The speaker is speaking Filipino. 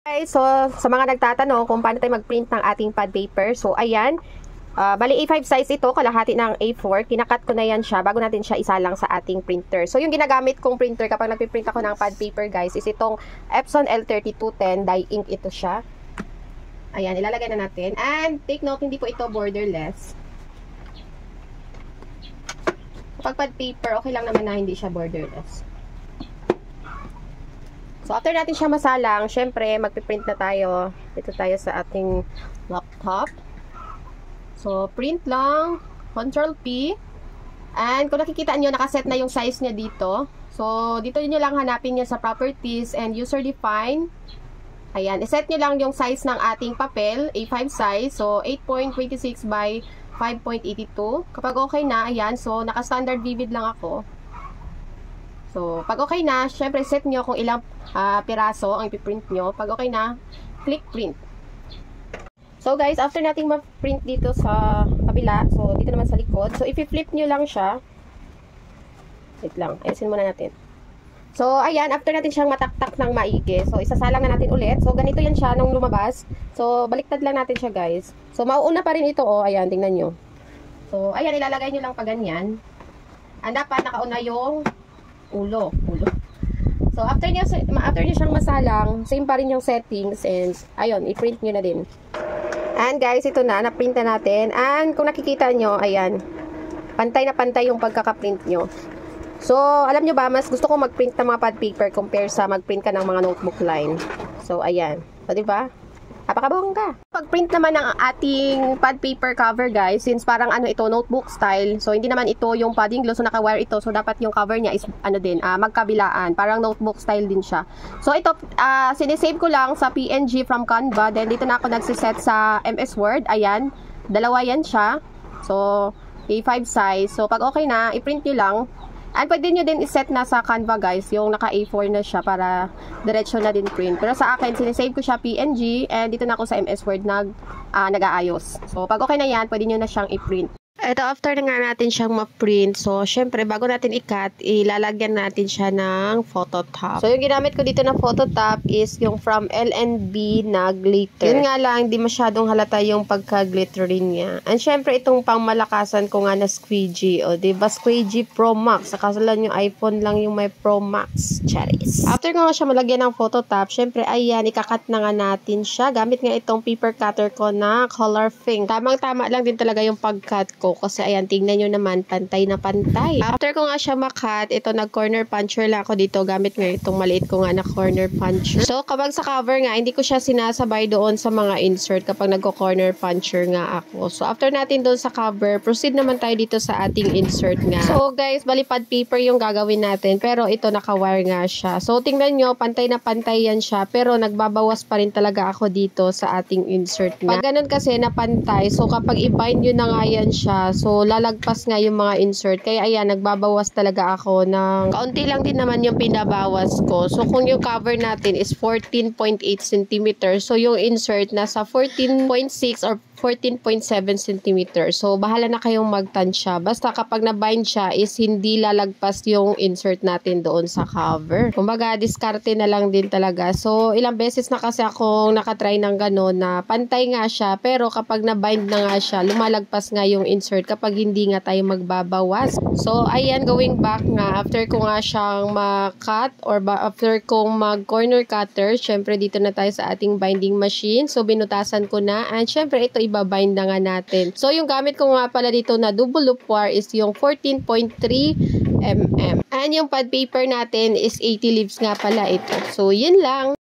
Okay, so sa mga nagtatanong kung paano tayo mag-print ng ating pad paper, so ayan, bali A5 size ito, kalahati ng A4, kinakat ko na yan siya bago natin siya isalang sa ating printer. So yung ginagamit kong printer kapag nagpiprint ako ng pad paper guys, is itong Epson L3210 dye ink ito siya. Ayan, ilalagay na natin. And take note, hindi po ito borderless. Kapag pad paper, okay lang naman na hindi siya borderless. So, after natin siya masalang, syempre, magpiprint na tayo. Dito tayo sa ating laptop. So, print lang. Ctrl P. And, kung nakikita nyo, nakaset na yung size niya dito. So, dito nyo lang hanapin niya sa properties and user define. Ayan, iset nyo lang yung size ng ating papel, A5 size. So, 8.26 by 5.82. Kapag okay na, ayan. So, naka-standard vivid lang ako. So, pag okay na, syempre set nyo kung ilang piraso ang ipiprint nyo. Pag okay na, click print. So guys, after nating ma-print dito sa kabila, so dito naman sa likod, so i-flip nyo lang siya. Wait lang, ayusin muna natin. So, ayan, after natin siyang mataktak ng maigi, so isasalang na natin ulit. So, ganito yan siya nung lumabas. So, baliktad lang natin siya guys. So, mauuna pa rin ito, oh, ayan, tingnan nyo. So, ayan, ilalagay nyo lang pa ganyan. And dapat nakauna yung ulo. So, after nyo siyang masalang, same pa rin yung settings, and, ayun, i-print nyo na din. And guys, ito na print na natin. And, kung nakikita nyo, ayan, pantay na pantay yung pagkaka-print nyo. So, alam nyo ba, mas gusto ko mag-print ng mga pad paper compare sa mag-print ka ng mga notebook line. So, ayan. So, diba? Napakabongga. Pag-print naman ng ating pad paper cover, guys, since parang ano ito, notebook style. So, hindi naman ito yung padding glue. So, naka-wire ito. So, dapat yung cover niya is, ano din, magkabilaan. Parang notebook style din siya. So, ito, sinisave ko lang sa PNG from Canva. Then, dito na ako nagsiset sa MS Word. Ayan. Dalawa yan siya. So, A5 size. So, pag okay na, i-print nyo lang. And pwede nyo din iset na sa Canva guys, yung naka A4 na siya para diretso na din print. Pero sa akin, sinisave ko siya PNG and dito na ako sa MS Word nag-aayos. So pag okay na yan, pwede nyo na siyang i-print. Ito, after na nga natin siyang ma-print, so syempre bago natin i-cut, ilalagyan natin siya ng photo top. So yung ginamit ko dito na photo top is yung from L&B na glitter. Yun nga lang, hindi masyadong halata yung pagka-glitterin niya. And syempre itong pangmalakasan ko nga na squeegee, o diba squeegee Pro Max, akasalan yung iPhone lang yung may Pro Max. Cherries. After ko nga siya malagyan ng photo top, syempre ayan, ikakat na nga natin siya. Gamit nga itong paper cutter ko na color pink. Tamang-tama lang din talaga yung pag-cut ko. Kasi ayan, tingnan nyo naman, pantay na pantay. After ko nga siya makat, ito nag-corner puncher lang ako dito. Gamit nga itong maliit ko nga na corner puncher. So, kapag sa cover nga, hindi ko siya sinasabay doon sa mga insert kapag nagko-corner puncher nga ako. So, after natin doon sa cover, proceed naman tayo dito sa ating insert nga. So, guys, balipad paper yung gagawin natin. Pero ito, naka-wire nga siya. So, tingnan nyo, pantay na pantay yan siya. Pero, nagbabawas pa rin talaga ako dito sa ating insert nga. Pag ganun kasi na pantay, so kapag i-bind yun na nga yan siya, so, lalagpas nga yung mga insert. Kaya, ayan, nagbabawas talaga ako ng kaunti lang din naman yung pinabawas ko. So, kung yung cover natin is 14.8 cm, so, yung insert nasa 14.6 or 14.7 cm. So, bahala na kayong magtansya. Basta kapag na-bind siya is hindi lalagpas yung insert natin doon sa cover. Kumbaga, diskarte na lang din talaga. So, ilang beses na kasi akong nakatry ng gano'n na pantay nga siya. Pero kapag na-bind na nga siya, lumalagpas nga yung insert kapag hindi nga tayo magbabawas. So, ayan, going back nga, after ko nga siyang ma-cut or after kong mag-corner cutter, syempre dito na tayo sa ating binding machine. So, binutasan ko na. And syempre, ito ibabind na nga natin. So, yung gamit ko nga pala dito na double loop wire is yung 14.3 mm. And yung pad paper natin is 80 leaves nga pala ito. So, yun lang.